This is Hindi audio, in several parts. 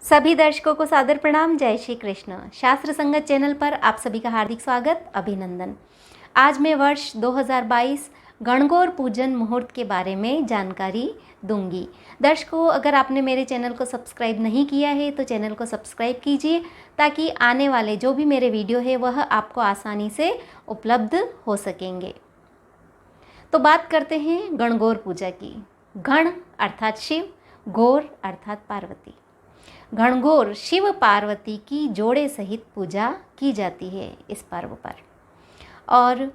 सभी दर्शकों को सादर प्रणाम। जय श्री कृष्ण। शास्त्र संगत चैनल पर आप सभी का हार्दिक स्वागत, अभिनंदन। आज मैं वर्ष 2022 गणगौर पूजन मुहूर्त के बारे में जानकारी दूंगी। दर्शकों, अगर आपने मेरे चैनल को सब्सक्राइब नहीं किया है तो चैनल को सब्सक्राइब कीजिए ताकि आने वाले जो भी मेरे वीडियो है वह आपको आसानी से उपलब्ध हो सकेंगे। तो बात करते हैं गणगौर पूजा की। गण अर्थात शिव, गौर अर्थात पार्वती। गणगौर शिव पार्वती की जोड़े सहित पूजा की जाती है इस पर्व पर। और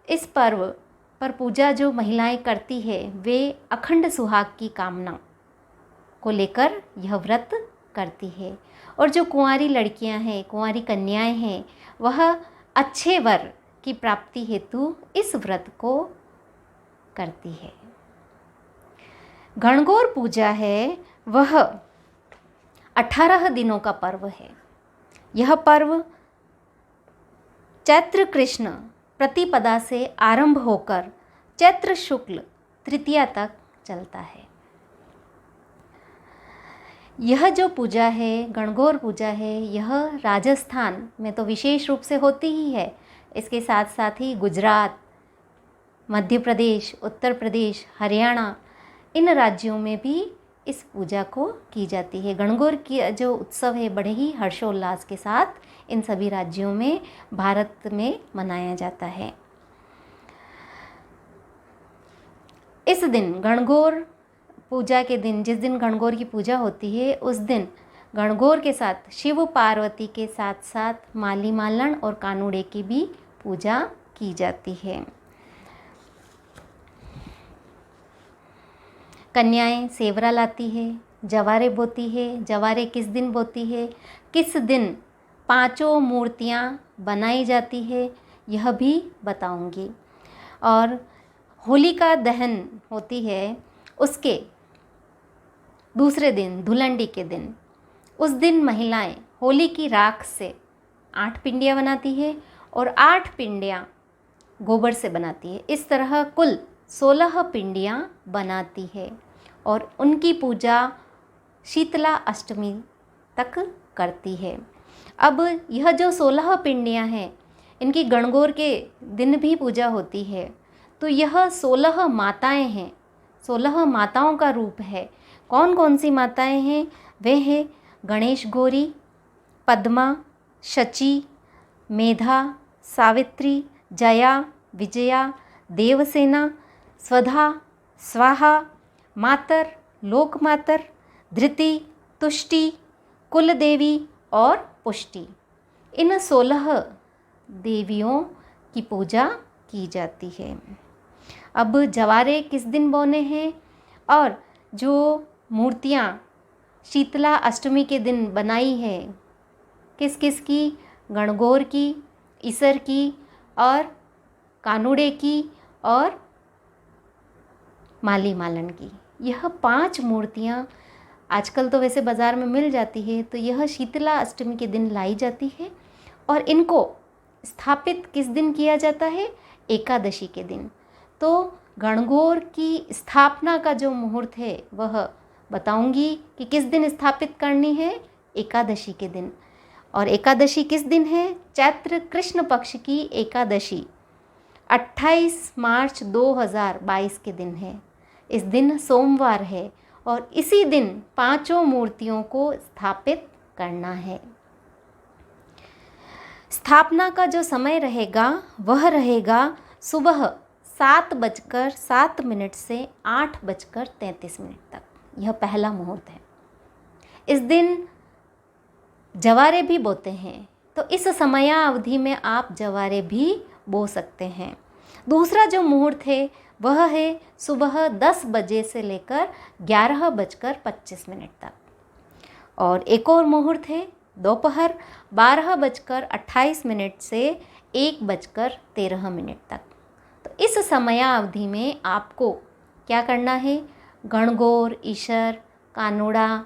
इस पर्व पर पूजा जो महिलाएं करती है वे अखंड सुहाग की कामना को लेकर यह व्रत करती है। और जो कुंवारी लड़कियां हैं, कुंवारी कन्याएं हैं, वह अच्छे वर की प्राप्ति हेतु इस व्रत को करती है। गणगौर पूजा है वह 18 दिनों का पर्व है। यह पर्व चैत्र कृष्ण प्रतिपदा से आरंभ होकर चैत्र शुक्ल तृतीया तक चलता है। यह जो पूजा है, गणगौर पूजा है, यह राजस्थान में तो विशेष रूप से होती ही है। इसके साथ साथ ही गुजरात, मध्य प्रदेश, उत्तर प्रदेश, हरियाणा, इन राज्यों में भी इस पूजा को की जाती है। गणगौर की जो उत्सव है बड़े ही हर्षोल्लास के साथ इन सभी राज्यों में, भारत में मनाया जाता है। इस दिन गणगौर पूजा के दिन, जिस दिन गणगौर की पूजा होती है, उस दिन गणगौर के साथ शिव पार्वती के साथ साथ माली मालन और कानुड़े की भी पूजा की जाती है। कन्याएं सेवरा लाती है, जवारे बोती है। जवारे किस दिन बोती है, किस दिन पांचों मूर्तियां बनाई जाती है, यह भी बताऊंगी। और होलिका दहन होती है उसके दूसरे दिन, धुलंडी के दिन, उस दिन महिलाएं होली की राख से 8 पिंडियाँ बनाती है और 8 पिंडियाँ गोबर से बनाती है। इस तरह कुल 16 पिंडियाँ बनाती है और उनकी पूजा शीतला अष्टमी तक करती है। अब यह जो 16 पिंडियाँ हैं, इनकी गणगौर के दिन भी पूजा होती है। तो यह 16 माताएं हैं, 16 माताओं का रूप है। कौन कौन सी माताएं हैं? वे हैं गणेश गौरी, पद्मा, शची, मेधा, सावित्री, जया, विजया, देवसेना, स्वधा, स्वाहा, मातर, लोकमातर, धृति, तुष्टि, कुलदेवी और पुष्टि। इन 16 देवियों की पूजा की जाती है। अब जवारे किस दिन बोने हैं और जो मूर्तियाँ शीतला अष्टमी के दिन बनाई है, किस किस की? गणगौर की, ईसर की और कानुड़े की और माली मालन की। यह 5 मूर्तियाँ आजकल तो वैसे बाज़ार में मिल जाती है, तो यह शीतला अष्टमी के दिन लाई जाती है। और इनको स्थापित किस दिन किया जाता है? एकादशी के दिन। तो गणगौर की स्थापना का जो मुहूर्त है वह बताऊंगी कि किस दिन स्थापित करनी है। एकादशी के दिन। और एकादशी किस दिन है? चैत्र कृष्ण पक्ष की एकादशी 28 मार्च 2022 के दिन है। इस दिन सोमवार है और इसी दिन 5 मूर्तियों को स्थापित करना है। स्थापना का जो समय रहेगा वह रहेगा सुबह 7:07 से 8:33 तक। यह पहला मुहूर्त है। इस दिन जवारे भी बोते हैं, तो इस समयावधि में आप जवारे भी बो सकते हैं। दूसरा जो मुहूर्त है वह है सुबह 10 बजे से लेकर 11:25 तक। और एक और मुहूर्त है दोपहर 12:28 से 1:13 तक। तो इस समयावधि में आपको क्या करना है? गणगौर, ईशर, कानुड़ा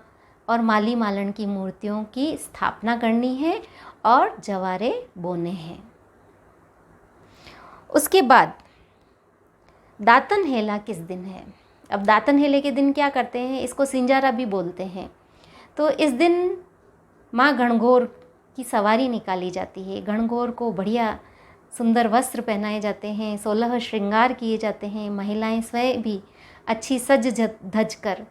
और माली मालन की मूर्तियों की स्थापना करनी है और जवारे बोने हैं। उसके बाद दातन हेला किस दिन है? अब दातन हेले के दिन क्या करते हैं? इसको सिंजारा भी बोलते हैं। तो इस दिन माँ गणगौर की सवारी निकाली जाती है। गणगौर को बढ़िया सुंदर वस्त्र पहनाए जाते हैं, 16 श्रृंगार किए जाते हैं। महिलाएं स्वयं भी अच्छी सज धज कर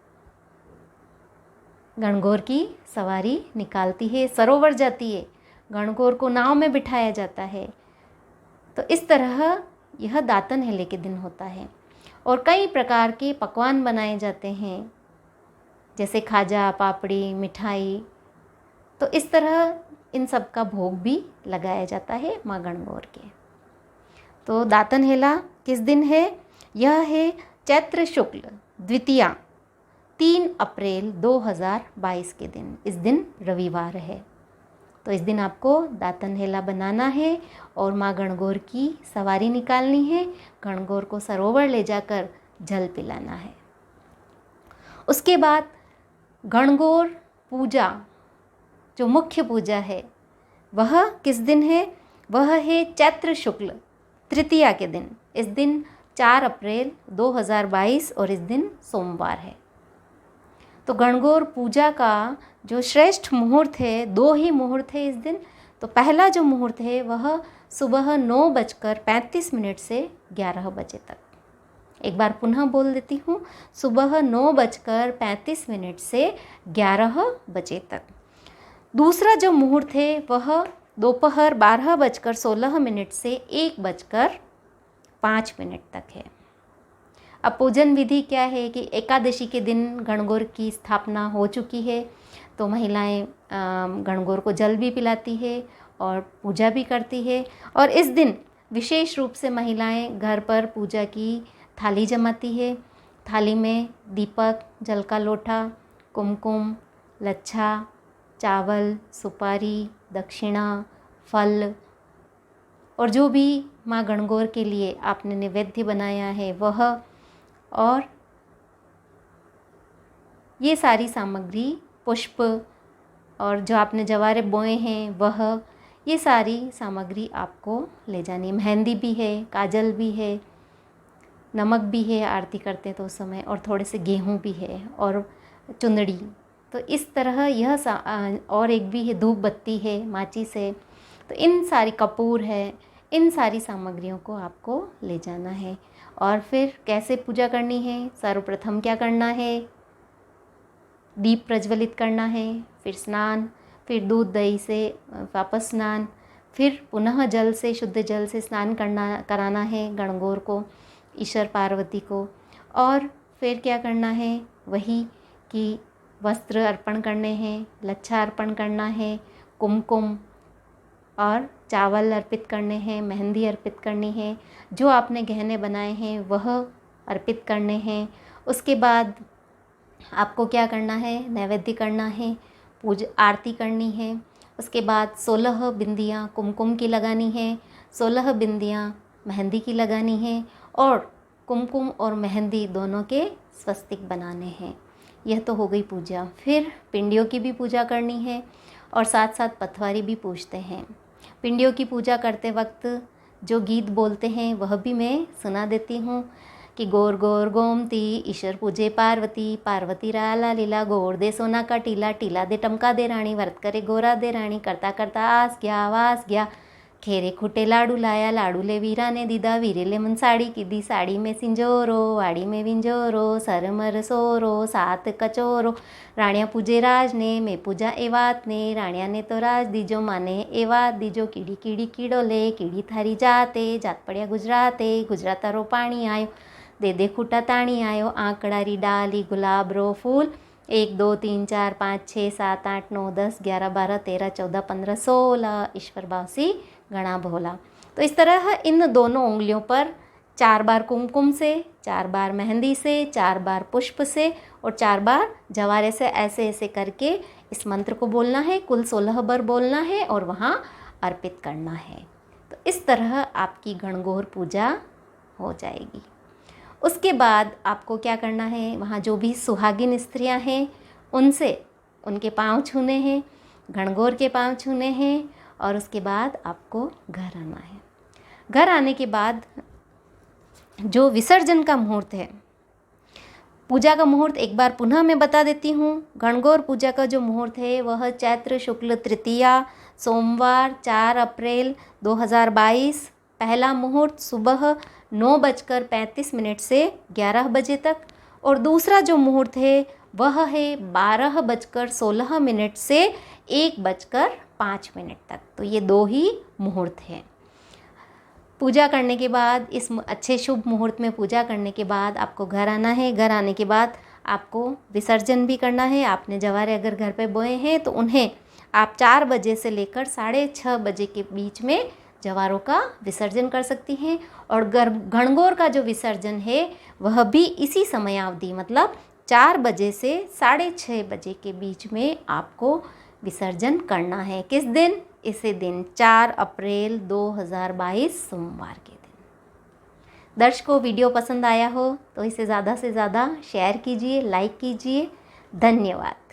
गणगौर की सवारी निकालती है, सरोवर जाती है, गणगौर को नाव में बिठाया जाता है। तो इस तरह यह दातन हेले के दिन होता है। और कई प्रकार के पकवान बनाए जाते हैं, जैसे खाजा, पापड़ी, मिठाई। तो इस तरह इन सब का भोग भी लगाया जाता है माँ गणगौर के। तो दातन हेला किस दिन है? यह है चैत्र शुक्ल द्वितीया 3 अप्रैल 2022 के दिन। इस दिन रविवार है। तो इस दिन आपको दातन हेला बनाना है और माँ गणगौर की सवारी निकालनी है। गणगौर को सरोवर ले जाकर जल पिलाना है। उसके बाद गणगौर पूजा, जो मुख्य पूजा है, वह किस दिन है? वह है चैत्र शुक्ल तृतीया के दिन। इस दिन 4 अप्रैल 2022 और इस दिन सोमवार है। तो गणगौर पूजा का जो श्रेष्ठ मुहूर्त है, 2 ही मुहूर्त है इस दिन। तो पहला जो मुहूर्त है वह सुबह 9:35 से 11 बजे तक। एक बार पुनः बोल देती हूँ, सुबह 9:35 से 11 बजे तक। दूसरा जो मुहूर्त है वह दोपहर 12:16 से 1:05 तक है। अब पूजन विधि क्या है कि एकादशी के दिन गणगौर की स्थापना हो चुकी है, तो महिलाएं गणगौर को जल भी पिलाती है और पूजा भी करती है। और इस दिन विशेष रूप से महिलाएं घर पर पूजा की थाली जमाती है। थाली में दीपक, जल का लोटा, कुमकुम, लच्छा, चावल, सुपारी, दक्षिणा, फल और जो भी माँ गणगौर के लिए आपने नैवेद्य बनाया है वह, और ये सारी सामग्री, पुष्प और जो आपने जवारे बोए हैं वह, ये सारी सामग्री आपको ले जानी है। मेहंदी भी है, काजल भी है, नमक भी है आरती करते हैं तो उस समय, और थोड़े से गेहूँ भी है और चुंदड़ी। तो इस तरह यह और एक भी है, धूप बत्ती है, माचिस है। तो इन सारी, कपूर है, इन सारी सामग्रियों को आपको ले जाना है। और फिर कैसे पूजा करनी है? सर्वप्रथम क्या करना है? दीप प्रज्वलित करना है, फिर स्नान, फिर दूध दही से वापस स्नान, फिर पुनः जल से, शुद्ध जल से स्नान कराना है गणगौर को, ईश्वर पार्वती को। और फिर क्या करना है? वही कि वस्त्र अर्पण करने हैं, लच्छा अर्पण करना है, कुमकुम और चावल अर्पित करने हैं, मेहंदी अर्पित करनी है, जो आपने गहने बनाए हैं वह अर्पित करने हैं। उसके बाद आपको क्या करना है? नैवेद्य करना है, पूजा आरती करनी है। उसके बाद 16 बिंदियाँ कुमकुम की लगानी है, 16 बिंदियाँ मेहंदी की लगानी है और कुमकुम और मेहंदी दोनों के स्वस्तिक बनाने हैं। यह तो हो गई पूजा। फिर पिंडियों की भी पूजा करनी है और साथ साथ पथवारी भी पूजते हैं। पिंडियों की पूजा करते वक्त जो गीत बोलते हैं वह भी मैं सुना देती हूँ कि गोर गोर गोमती ईश्वर पूजे पार्वती, पार्वती राला लीला, गोर दे सोना का टीला, टीला दे टमका दे रानी, व्रत करे गोरा दे रानी, करता करता आस गया वास गया, खेरे खुटे लाडू लाया, लाडू ले वीरा ने दीदा, वीरे ले मन साड़ी की दी, साड़ी में सिंजोरो, वाड़ी में विंजोरो, सरमर सोरो, सात कचोरो, राणिया पूजे राज ने, मैं पूजा एवात ने, राणिया ने तो राज दीजो, माने एवात दीजो, कीड़ी कीड़ी कीड़ो ले, कीड़ी थारी जाते, जात पड़िया गुजराते, गुजरातारो पाणी आयो, दे दे खूटा ताणी आयो, आंकड़ारी डाली गुलाब रो फूल, 1 2 3 4 5 6 7 8 9 10 11 12 13 14 15 16, ईश्वर बासी गणा भोला। तो इस तरह इन दोनों उंगलियों पर 4 बार कुमकुम से, 4 बार मेहंदी से, 4 बार पुष्प से और 4 बार जवारे से ऐसे ऐसे करके इस मंत्र को बोलना है। कुल 16 बार बोलना है और वहाँ अर्पित करना है। तो इस तरह आपकी गणगौर पूजा हो जाएगी। उसके बाद आपको क्या करना है? वहाँ जो भी सुहागिन स्त्रियाँ हैं उनसे उनके पाँव छूने हैं, गणगौर के पाँव छूने हैं और उसके बाद आपको घर आना है। घर आने के बाद जो विसर्जन का मुहूर्त है पूजा का मुहूर्त एक बार पुनः मैं बता देती हूँ। गणगौर पूजा का जो मुहूर्त है वह चैत्र शुक्ल तृतीया सोमवार 4 अप्रैल 2022। पहला मुहूर्त सुबह 9:35 से 11 बजे तक, और दूसरा जो मुहूर्त है वह है 12:16 से 1:05 तक। तो ये 2 ही मुहूर्त हैं। पूजा करने के बाद, इस अच्छे शुभ मुहूर्त में पूजा करने के बाद आपको घर आना है। घर आने के बाद आपको विसर्जन भी करना है। आपने जवारे अगर घर पे बोए हैं तो उन्हें आप 4 बजे से लेकर 6:30 बजे के बीच में जवारों का विसर्जन कर सकती हैं। और गणगौर का जो विसर्जन है वह भी इसी समयावधि, मतलब 4 बजे से 6:30 बजे के बीच में आपको विसर्जन करना है। किस दिन? इसी दिन 4 अप्रैल 2022 सोमवार के दिन। दर्शकों, वीडियो पसंद आया हो तो इसे ज़्यादा से ज़्यादा शेयर कीजिए, लाइक कीजिए। धन्यवाद।